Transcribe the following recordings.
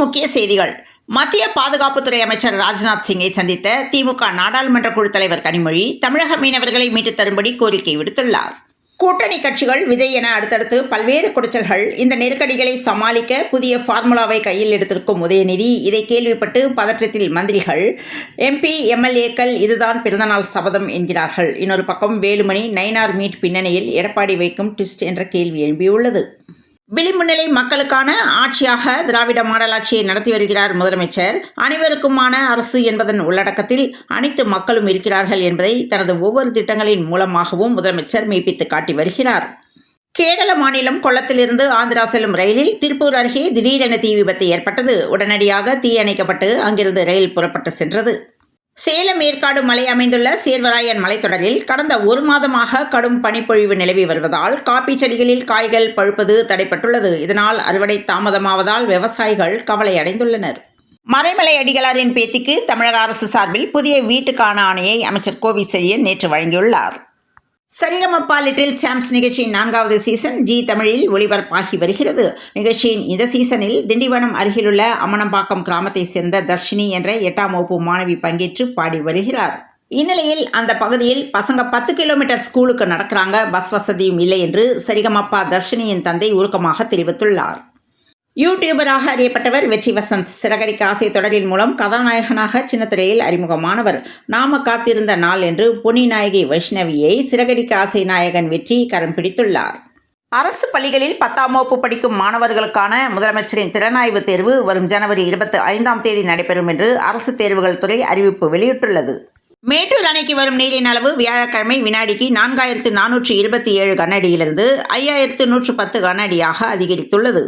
முக்கிய செய்திகள். மத்திய பாதுகாப்புத்துறை அமைச்சர் ராஜ்நாத் சிங்கை சந்தித்த திமுக நாடாளுமன்ற குழு தலைவர் கனிமொழி தமிழக மீனவர்களை மீட்டுத் தரும்படி கோரிக்கை விடுத்துள்ளார். கூட்டணி கட்சிகள் விஜய் என அடுத்தடுத்து பல்வேறு குடைச்சல்கள். இந்த நெருக்கடிகளை சமாளிக்க புதிய ஃபார்முலாவை கையில் எடுத்திருக்கும் உதயநிதி இதை கேள்விப்பட்டு பதற்றத்தில் மந்திரிகள், MP, MLAக்கள் இதுதான் பிறந்தநாள் சபதம் என்கிறார்கள். இன்னொரு பக்கம் வேலுமணி நயினார் மீட் பின்னணியில் எடப்பாடி வைக்கும் ட்விஸ்ட் என்ற கேள்வி எழும்பியுள்ளது. விளிம்புநிலை மக்களுக்கான ஆட்சியாக திராவிட மாடல் ஆட்சியை நடத்தி வருகிறார் முதலமைச்சர். அனைவருக்குமான அரசு என்பதன் உள்ளடக்கத்தில் அனைத்து மக்களும் இருக்கிறார்கள் என்பதை தனது ஒவ்வொரு திட்டங்களின் மூலமாகவும் முதலமைச்சர் மெய்ப்பித்து காட்டி வருகிறார். கேரள மாநிலம் கொல்லத்திலிருந்து ஆந்திரா செல்லும் ரயிலில் திருப்பூர் அருகே திடீரென தீ விபத்து ஏற்பட்டது. உடனடியாக தீ அணைக்கப்பட்டு அங்கிருந்து ரயில் புறப்பட்டு சென்றது. சேலம் ஏற்காடு மலை அமைந்துள்ள சேர்வராயன் மலைத்தொடரில் கடந்த ஒரு மாதமாக கடும் பனிப்பொழிவு நிலவி வருவதால் காபி செடிகளில் காய்கள் பழுப்பது தடைப்பட்டுள்ளது. இதனால் அறுவடை தாமதமாவதால் விவசாயிகள் கவலை அடைந்துள்ளனர். மறைமலை அடிகளாரின் பேத்திக்கு தமிழக அரசு சார்பில் புதிய வீட்டுக்கான ஆணையை அமைச்சர் கோவி செழியன் நேற்று வழங்கியுள்ளார். சரிகமப்பா லிட்டில் சாம்ப்ஸ் நிகழ்ச்சியின் 4வது சீசன் ஜி தமிழில் ஒளிபரப்பாகி வருகிறது. நிகழ்ச்சியின் இந்த சீசனில் திண்டிவனம் அருகிலுள்ள அம்மனம்பாக்கம் கிராமத்தைச் சேர்ந்த தர்ஷினி என்ற 8ஆம் வகுப்பு மாணவி பங்கேற்று பாடி வருகிறார். இந்நிலையில் அந்த பகுதியில் பசங்க 10 கிலோமீட்டர் ஸ்கூலுக்கு நடக்கிறாங்க, பஸ் வசதியும் இல்லை என்று சரிகமப்பா தர்ஷினியின் தந்தை உருக்கமாக தெரிவித்துள்ளார். யூடியூபராக அறியப்பட்டவர் வெற்றி வசந்த் சிறகடிக்க ஆசை தொடரின் மூலம் கதாநாயகனாக சின்னத்திரையில் அறிமுகமானவர். நாம காத்திருந்த நாள் என்று பொன்னி நாயகி வைஷ்ணவியை சிறகடிக்க ஆசை நாயகன் வெற்றி கரம் பிடித்துள்ளார். அரசு பள்ளிகளில் 10ஆம் வகுப்பு படிக்கும் மாணவர்களுக்கான முதலமைச்சரின் திறனாய்வு தேர்வு வரும் ஜனவரி 25ஆம் தேதி நடைபெறும் என்று அரசு தேர்வுகள் துறை அறிவிப்பு வெளியிட்டுள்ளது. மேட்டூர் அணைக்கு வரும் நீரின் அளவு வியாழக்கிழமை வினாடிக்கு 4427 கனஅடியிலிருந்து 5110 கனஅடியாக அதிகரித்துள்ளது.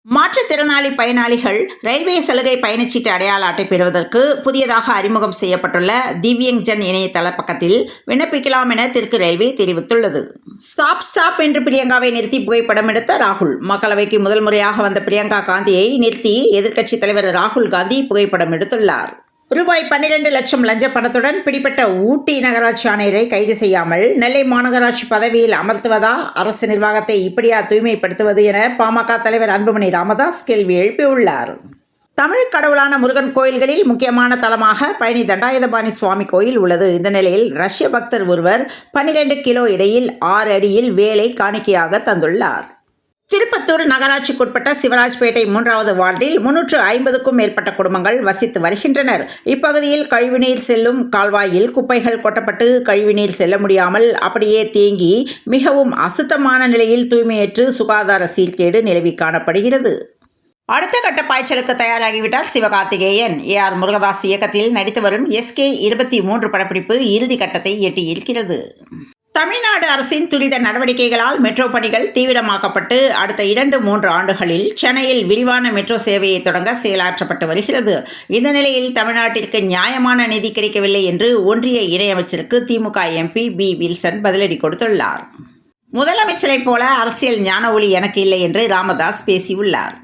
மாற்றுத்திறனாளி பயனாளிகள் ரயில்வே சலுகை பயணச்சீட்டு அடையாள அட்டை பெறுவதற்கு புதியதாக அறிமுகம் செய்யப்பட்டுள்ள திவ்யங் ஜன் இணையதள பக்கத்தில் விண்ணப்பிக்கலாம் என தெற்கு ரயில்வே தெரிவித்துள்ளது. ஸ்டாப் என்று பிரியங்காவை நிறுத்தி புகைப்படம் எடுத்த ராகுல். மக்களவைக்கு முதல் முறையாக வந்த பிரியங்கா காந்தியை நிறுத்தி எதிர்க்கட்சித் தலைவர் ராகுல் காந்தி புகைப்படம் எடுத்துள்ளார். ரூபாய் 12 லட்சம் லஞ்ச பணத்துடன் பிடிபட்ட ஊட்டி நகராட்சி ஆணையரை கைது செய்யாமல் நெல்லை மாநகராட்சி பதவியில் அமர்த்துவதா? அரசு நிர்வாகத்தை இப்படியா தூய்மைப்படுத்துவது என பாமக தலைவர் அன்புமணி ராமதாஸ் கேள்வி எழுப்பியுள்ளார். தமிழ் கடவுளான முருகன் கோயில்களில் முக்கியமான தலமாக பழனி தண்டாயுதபாணி சுவாமி கோயில் உள்ளது. இந்த நிலையில் ரஷ்ய பக்தர் ஒருவர் 12 கிலோ எடையில் 6 அடியில் வேலை காணிக்கையாக தந்துள்ளார். திருப்பத்தூர் நகராட்சிக்குட்பட்ட சிவராஜ்பேட்டை 3வது வார்டில் 350க்கும் மேற்பட்ட குடும்பங்கள் வசித்து வருகின்றனர். இப்பகுதியில் கழிவுநீர் செல்லும் கால்வாயில் குப்பைகள் கொட்டப்பட்டு கழிவுநீர் செல்ல முடியாமல் அப்படியே தேங்கி மிகவும் அசுத்தமான நிலையில் தூய்மையற்று சுகாதார சீர்கேடு நிலவி காணப்படுகிறது. அடுத்த கட்ட பாய்ச்சலுக்கு தயாராகிவிட்டார் சிவகார்த்திகேயன். AR முருகதாஸ் இயக்கத்தில் நடித்து வரும் SK23 படப்பிடிப்பு இறுதி கட்டத்தை எட்டியிருக்கிறது. தமிழ்நாடு அரசின் துரித நடவடிக்கைகளால் மெட்ரோ பணிகள் தீவிரமாக்கப்பட்டு அடுத்த 2-3 ஆண்டுகளில் சென்னையில் விரிவான மெட்ரோ சேவையை தொடங்க செயலாற்றப்பட்டு வருகிறது. இந்த நிலையில் தமிழ்நாட்டிற்கு நியாயமான நிதி கிடைக்கவில்லை என்று ஒன்றிய இணையமைச்சருக்கு திமுக MP B. வில்சன் பதிலடி கொடுத்துள்ளார். முதலமைச்சரைப் போல அரசியல் ஞான ஒளி எனக்கு இல்லை என்று ராமதாஸ் பேசியுள்ளார்.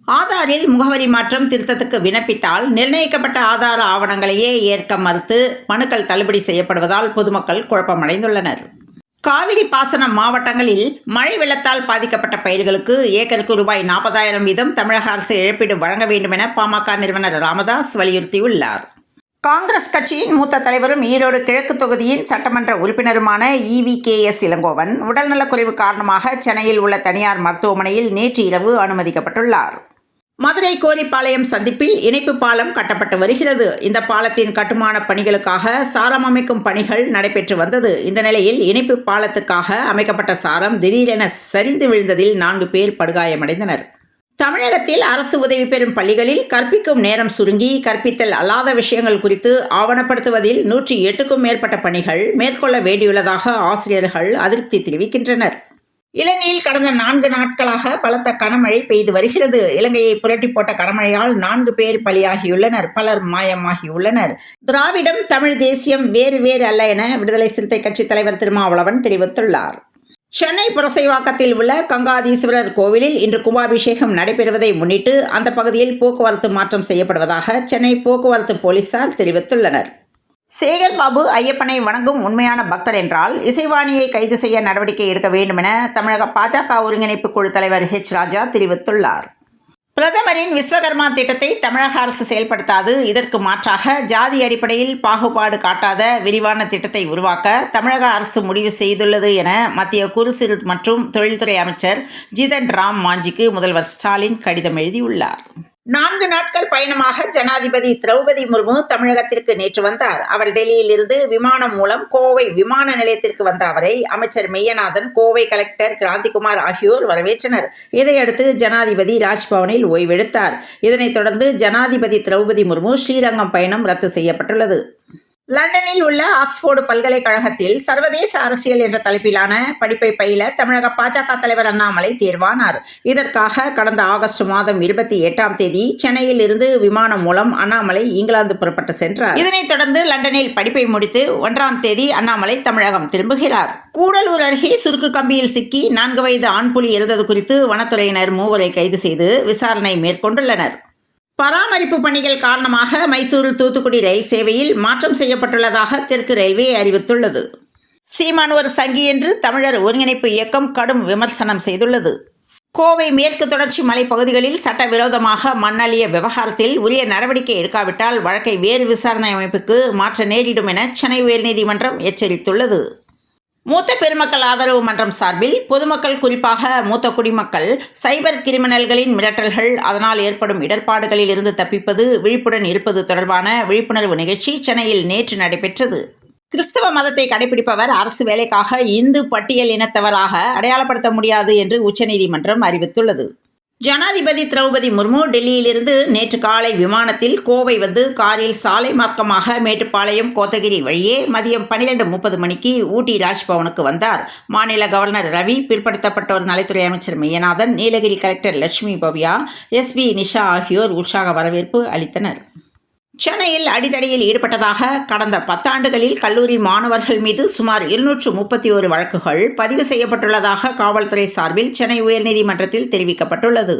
ஆதாரில் முகவரி மாற்றம் திருத்தத்துக்கு விண்ணப்பித்தால் நிர்ணயிக்கப்பட்ட ஆதார ஆவணங்களையே ஏற்க மறுத்து மனுக்கள் தள்ளுபடி செய்யப்படுவதால் பொதுமக்கள் குழப்பமடைந்துள்ளனர். காவிரி பாசன மாவட்டங்களில் மழை வெள்ளத்தால் பாதிக்கப்பட்ட பயிர்களுக்கு ஏக்கருக்கு ரூபாய் 40,000 வீதம் தமிழக அரசு இழப்பீடு வழங்க வேண்டும் என பாமக நிறுவனர் ராமதாஸ் வலியுறுத்தியுள்ளார். காங்கிரஸ் கட்சியின் மூத்த தலைவரும் ஈரோடு கிழக்கு தொகுதியின் சட்டமன்ற உறுப்பினருமான EVKS இளங்கோவன் உடல்நலக்குறைவு காரணமாக சென்னையில் உள்ள தனியார் மருத்துவமனையில் நேற்று இரவு அனுமதிக்கப்பட்டுள்ளார். மதுரை கோரிப்பாளையம் சந்திப்பில் இணைப்பு பாலம் கட்டப்பட்டு வருகிறது. இந்த பாலத்தின் கட்டுமான பணிகளுக்காக சாரம் அமைக்கும் பணிகள் நடைபெற்று வந்தது. இந்த நிலையில் இணைப்பு பாலத்துக்காக அமைக்கப்பட்ட சாரம் திடீரென சரிந்து விழுந்ததில் 4 பேர் படுகாயமடைந்தனர். தமிழகத்தில் அரசு உதவி பெறும் பள்ளிகளில் கற்பிக்கும் நேரம் சுருங்கி கற்பித்தல் அல்லாத விஷயங்கள் குறித்து ஆவணப்படுத்துவதில் 108க்கும் மேற்பட்ட பணிகள் மேற்கொள்ள வேண்டியுள்ளதாக ஆசிரியர்கள் அதிருப்தி தெரிவிக்கின்றனர். இலங்கையில் கடந்த 4 நாட்களாக பலத்த கனமழை பெய்து வருகிறது. இலங்கையை புரட்டி போட்ட கனமழையால் 4 பேர் பலியாகியுள்ளனர், பலர் மாயமாகியுள்ளனர். திராவிடம் தமிழ் தேசியம் வேறு வேறு அல்ல என விடுதலை சிறுத்தை கட்சி தலைவர் திருமாவளவன் தெரிவித்துள்ளார். சென்னை புரசைவாக்கத்தில் உள்ள கங்காதீஸ்வரர் கோவிலில் இன்று கும்பாபிஷேகம் நடைபெறுவதை முன்னிட்டு அந்த பகுதியில் போக்குவரத்து மாற்றம் செய்யப்படுவதாக சென்னை போக்குவரத்து போலீசார் தெரிவித்துள்ளனர். சேகர்பாபு ஐயப்பனை வணங்கும் உண்மையான பக்தர் என்றால் இசைவாணியை கைது செய்ய நடவடிக்கை எடுக்க வேண்டும் என தமிழக பாஜக ஒருங்கிணைப்பு குழு தலைவர் H. ராஜா தெரிவித்துள்ளார். பிரதமரின் விஸ்வகர்மா திட்டத்தை தமிழக அரசு செயல்படுத்தாது. இதற்கு மாற்றாக ஜாதி அடிப்படையில் பாகுபாடு காட்டாத விரிவான திட்டத்தை உருவாக்க தமிழக அரசு முடிவு செய்துள்ளது என மத்திய குறு சிறு மற்றும் தொழில்துறை அமைச்சர் ஜிதன் ராம் மாஞ்சிக்கு முதல்வர் ஸ்டாலின் கடிதம் எழுதியுள்ளார். 4 நாட்கள் பயணமாக ஜனாதிபதி திரௌபதி முர்மு தமிழகத்திற்கு நேற்று வந்தார். அவர் டெல்லியில் இருந்து விமானம் மூலம் கோவை விமான நிலையத்திற்கு வந்த அவரை அமைச்சர் மெய்யநாதன், கோவை கலெக்டர் கிராந்திகுமார் ஆகியோர் வரவேற்றனர். இதையடுத்து ஜனாதிபதி ராஜ்பவனில் ஓய்வெடுத்தார். இதனைத் தொடர்ந்து ஜனாதிபதி திரௌபதி முர்மு ஸ்ரீரங்கம் பயணம் ரத்து செய்யப்பட்டுள்ளது. லண்டனில் உள்ள ஆக்ஸ்போர்டு பல்கலைக்கழகத்தில் சர்வதேச அரசியல் என்ற தலைப்பிலான படிப்பை பயில தமிழக பாஜக தலைவர் அண்ணாமலை தேர்வானார். இதற்காக கடந்த ஆகஸ்ட் மாதம் 28ஆம் தேதி சென்னையில் இருந்து விமானம் மூலம் அண்ணாமலை இங்கிலாந்து புறப்பட்டு சென்றார். இதனைத் தொடர்ந்து லண்டனில் படிப்பை முடித்து 1ஆம் தேதி அண்ணாமலை தமிழகம் திரும்புகிறார். கூடலூர் அருகே சுருக்கு கம்பியில் சிக்கி 4 வயது ஆண் புலி இறந்தது குறித்து வனத்துறையினர் 3 கைது செய்து விசாரணை மேற்கொண்டுள்ளனர். பராமரிப்பு பணிகள் காரணமாக மைசூரு தூத்துக்குடி ரயில் சேவையில் மாற்றம் செய்யப்பட்டுள்ளதாக தெற்கு ரயில்வே அறிவித்துள்ளது. சீமான் ஒரு சங்கி என்று தமிழர் ஒருங்கிணைப்பு இயக்கம் கடும் விமர்சனம் செய்துள்ளது. கோவை மேற்கு தொடர்ச்சி மலைப்பகுதிகளில் சட்டவிரோதமாக மண் அள்ளிய விவகாரத்தில் உரிய நடவடிக்கை எடுக்காவிட்டால் வழக்கை வேறு விசாரணை அமைப்புக்கு மாற்ற நேரிடும் என சென்னை உயர்நீதிமன்றம் எச்சரித்துள்ளது. மூத்த பெருமக்கள் ஆதரவு மன்றம் சார்பில் பொதுமக்கள், குறிப்பாக மூத்த குடிமக்கள் சைபர் கிரிமினல்களின் மிரட்டல்கள், அதனால் ஏற்படும் இடர்பாடுகளில் இருந்து தப்பிப்பது, விழிப்புடன் இருப்பது தொடர்பான விழிப்புணர்வு நிகழ்ச்சி சென்னையில் நேற்று நடைபெற்றது. கிறிஸ்தவ மதத்தை கடைபிடிப்பவர் அரசு வேலைக்காக இந்து பட்டியல் இனத்தவராக அடையாளப்படுத்த முடியாது என்று உச்சநீதிமன்றம் அறிவித்துள்ளது. ஜனாதிபதி திரௌபதி முர்மு டெல்லியிலிருந்து நேற்று காலை விமானத்தில் கோவை வந்து காரில் சாலை மார்க்கமாக மேட்டுப்பாளையம், கோத்தகிரி வழியே மதியம் 12:30 மணிக்கு ஊட்டி ராஜ்பவனுக்கு வந்தார். மாநில கவர்னர் ரவி, பிற்படுத்தப்பட்டோர் நலத்துறை அமைச்சர் மெய்யநாதன், நீலகிரி கலெக்டர் லட்சுமி பவ்யா, எஸ்பி நிஷா ஆகியோர் உற்சாக வரவேற்பு அளித்தனர். சென்னையில் அடிதடியில் ஈடுபட்டதாக கடந்த 10 ஆண்டுகளில் கல்லூரி மாணவர்கள் மீது சுமார் 231 வழக்குகள் பதிவு செய்யப்பட்டுள்ளதாக காவல்துறை சார்பில் சென்னை உயர்நீதிமன்றத்தில் தெரிவிக்கப்பட்டுள்ளது.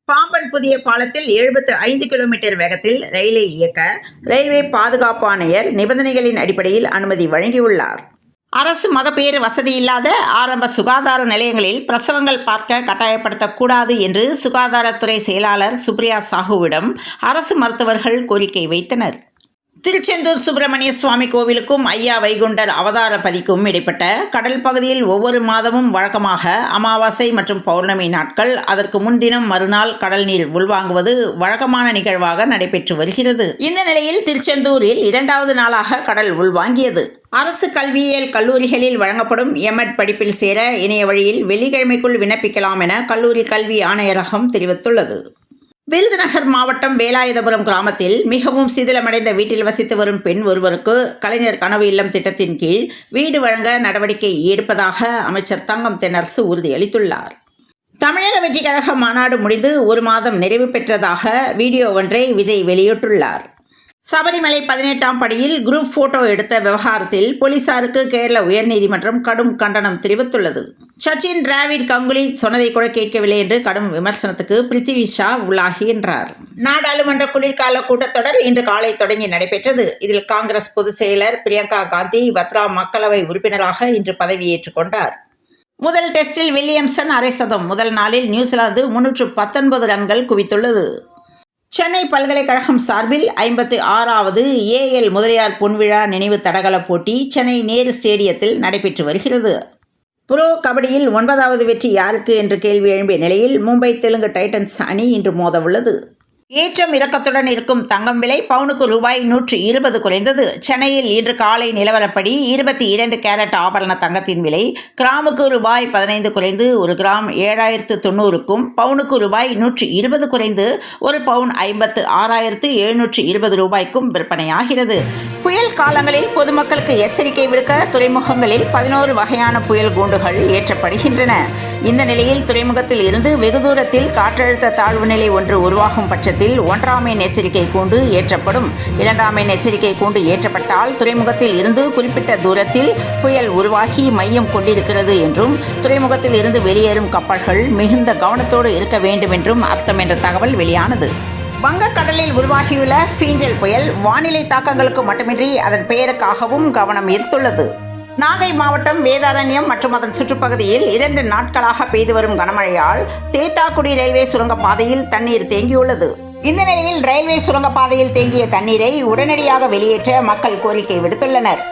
பாம்பன் புதிய பாலத்தில் 75 கிலோமீட்டர் வேகத்தில் ரயிலை இயக்க ரயில்வே பாதுகாப்பு ஆணையர் நிபந்தனைகளின் அடிப்படையில் அனுமதி வழங்கியுள்ளார். அரசு மகப்பேறு வசதி இல்லாத ஆரம்ப சுகாதார நிலையங்களில் பிரசவங்கள் பார்க்க கட்டாயப்படுத்தக்கூடாது என்று சுகாதாரத்துறை செயலாளர் சுப்ரியா சாஹுவிடம் அரசு மருத்துவர்கள் கோரிக்கை வைத்தனர். திருச்செந்தூர் சுப்பிரமணிய சுவாமி கோவிலுக்கும் ஐயா வைகுண்டர் அவதார பதிக்கும் இடைப்பட்ட கடல் பகுதியில் ஒவ்வொரு மாதமும் வழக்கமாக அமாவாசை மற்றும் பௌர்ணமி நாட்கள், அதற்கு முன்தினம் மறுநாள் கடல் நீர் உள்வாங்குவது வழக்கமான நிகழ்வாக நடைபெற்று வருகிறது. இந்த நிலையில் திருச்செந்தூரில் 2வது நாளாக கடல் உள்வாங்கியது. அரசு கல்வியியல் கல்லூரிகளில் வழங்கப்படும் எம்எட் படிப்பில் சேர இணைய வழியில் வெள்ளிக்கிழமைக்குள் விண்ணப்பிக்கலாம் என கல்லூரி கல்வி ஆணையரகம் தெரிவித்துள்ளது. விருதுநகர் மாவட்டம் வேலாயுதபுரம் கிராமத்தில் மிகவும் சிதிலமடைந்த வீட்டில் வசித்து வரும் பெண் ஒருவருக்கு கலைஞர் கனவு இல்லம் திட்டத்தின் கீழ் வீடு வழங்க நடவடிக்கை எடுப்பதாக அமைச்சர் தங்கம் தென்னரசு உறுதியளித்துள்ளார். தமிழக வெற்றிக் கழக மாநாடு முடிந்து 1 மாதம் நிறைவு பெற்றதாக வீடியோ ஒன்றை விஜய் வெளியிட்டுள்ளார். சபரிமலை 18ஆம் படியில் குரூப் போட்டோ எடுத்த விவகாரத்தில் போலீசாருக்கு கேரள உயர்நீதிமன்றம் கடும் கண்டனம் தெரிவித்துள்ளது. சச்சின், டிராவிட், கங்குலி சொன்னதை கூட கேட்கவில்லை என்று கடும் விமர்சனத்துக்கு பிருத்திவி ஷா உள்ளாகின்றார். நாடாளுமன்ற குளிர்கால கூட்டத்தொடர் இன்று காலை தொடங்கி நடைபெற்றது. இதில் காங்கிரஸ் பொதுச் செயலர் பிரியங்கா காந்தி வத்ரா மக்களவை உறுப்பினராக இன்று பதவியேற்றுக் கொண்டார். முதல் டெஸ்டில் வில்லியம்சன் அரை சதம். முதல் நாளில் நியூசிலாந்து 319 ரன்கள் குவித்துள்ளது. சென்னை பல்கலைக்கழகம் சார்பில் 56வது ஏஎல் முதலியார் பொன்விழா நினைவு தடகள போட்டி சென்னை நேரு ஸ்டேடியத்தில் நடைபெற்று வருகிறது. புரோ கபடியில் 9வது வெற்றி யாருக்கு என்று கேள்வி எழும்பிய நிலையில் மும்பை தெலுங்கு டைட்டன்ஸ் அணி இன்று மோதவுள்ளது. ஏற்றம் இறக்கத்துடன் இருக்கும் தங்கம் விலை பவுனுக்கு ரூபாய் 120 குறைந்தது. சென்னையில் இன்று காலை நிலவரப்படி 22 கேரட் ஆபரண தங்கத்தின் விலை கிராமுக்கு ரூபாய் 15 குறைந்து 1 கிராம் 7090க்கும், பவுனுக்கு ரூபாய் 120 குறைந்து 1 பவுன் 56,720 ரூபாய்க்கும் விற்பனையாகிறது. புயல் காலங்களில் பொதுமக்களுக்கு எச்சரிக்கை விடுக்க துறைமுகங்களில் 11 வகையான புயல் கூண்டுகள் ஏற்றப்படுகின்றன. இந்த நிலையில் துறைமுகத்தில் இருந்து வெகு தூரத்தில் காற்றழுத்த தாழ்வு நிலை ஒன்று உருவாகும் பட்சத்தில் 1ஆம் எண் எச்சரிக்கை கூண்டு ஏற்றப்படும். 2ஆம் எண் எச்சரிக்கை கூண்டு ஏற்றப்பட்டால் துறைமுகத்தில் இருந்து குறிப்பிட்ட தூரத்தில் புயல் உருவாகி மையம் கொண்டிருக்கிறது என்றும், துறைமுகத்தில் இருந்து வெளியேறும் கப்பல்கள் மிகுந்த கவனத்தோடு இருக்க வேண்டும் என்றும் அர்த்தம் என்ற தகவல் வெளியானது. வங்கக்கடலில் உருவாகியுள்ள ஃபீஞ்சல் புயல் வானிலை தாக்கங்களுக்கு மட்டுமின்றி அதன் பெயருக்காகவும் கவனம் ஈர்த்துள்ளது. நாகை மாவட்டம் வேதாரண்யம் மற்றும் அதன் சுற்றுப்பகுதியில் 2 நாட்களாக பெய்து வரும் கனமழையால் தேத்தாக்குடி ரயில்வே சுரங்கப்பாதையில் தண்ணீர் தேங்கியுள்ளது. இந்த நிலையில் ரயில்வே சுரங்கப்பாதையில் தேங்கிய தண்ணீரை உடனடியாக வெளியேற்ற மக்கள் கோரிக்கை விடுத்துள்ளனர்.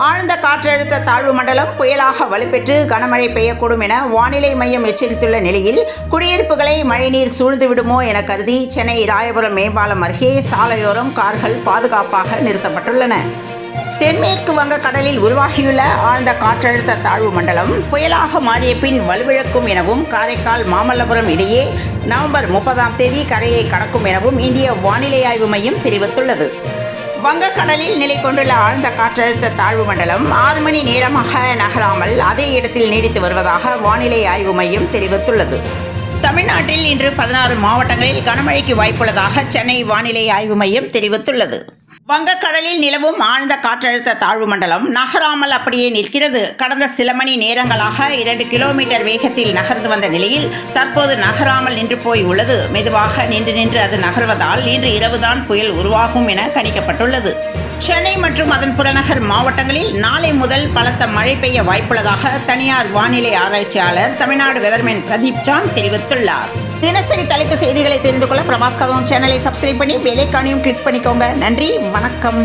ஆழ்ந்த காற்றழுத்த தாழ்வு மண்டலம் புயலாக வலுப்பெற்று கனமழை பெய்யக்கூடும் என வானிலை மையம் எச்சரித்துள்ள நிலையில் குடியிருப்புகளை மழைநீர் சூழ்ந்து விடுமோ என கருதி சென்னை ராயபுரம் மேம்பாலம் அருகே சாலையோரம் கார்கள் பாதுகாப்பாக நிறுத்தப்பட்டுள்ளன. தென்மேற்கு வங்கக்கடலில் உருவாகியுள்ள ஆழ்ந்த காற்றழுத்த தாழ்வு மண்டலம் புயலாக மாறிய பின் வலுவிழக்கும் எனவும் காரைக்கால் மாமல்லபுரம் இடையே நவம்பர் 30ஆம் தேதி கரையை கடக்கும் எனவும் இந்திய வானிலை ஆய்வு மையம் தெரிவித்துள்ளது. வங்கக்கடலில் நிலை கொண்டுள்ள ஆழ்ந்த காற்றழுத்த தாழ்வு மண்டலம் 6 மணி நேரமாக நகராமல் அதே இடத்தில் நீடித்து வருவதாக வானிலை ஆய்வு மையம் தெரிவித்துள்ளது. தமிழ்நாட்டில் இன்று 16 மாவட்டங்களில் கனமழைக்கு வாய்ப்புள்ளதாக சென்னை வானிலை ஆய்வு மையம் தெரிவித்துள்ளது. வங்கக்கடலில் நிலவும் ஆழ்ந்த காற்றழுத்த தாழ்வு மண்டலம் நகராமல் அப்படியே நிற்கிறது. கடந்த சில மணி நேரங்களாக 2 கிலோமீட்டர் வேகத்தில் நகர்ந்து வந்த நிலையில் தற்போது நகராமல் நின்று போய் உள்ளது. மெதுவாக நின்று அது நகர்வதால் இன்று இரவுதான் புயல் உருவாகும் என கணிக்கப்பட்டுள்ளது. சென்னை மற்றும் அதன் புறநகர் மாவட்டங்களில் நாளை முதல் பலத்த மழை பெய்ய வாய்ப்புள்ளதாக தனியார் வானிலை ஆராய்ச்சியாளர் தமிழ்நாடு வெதர்மேன் பிரதீப் ஜான் தெரிவித்துள்ளார். தினசரி தலைப்பு செய்திகளை தெரிந்து கொள்ள பிரபாஸ் கதவம் சேனலை சப்ஸ்கிரைப் பண்ணி பெல் ஐகானையும் கிளிக் பண்ணிக்கோங்க. நன்றி, வணக்கம்.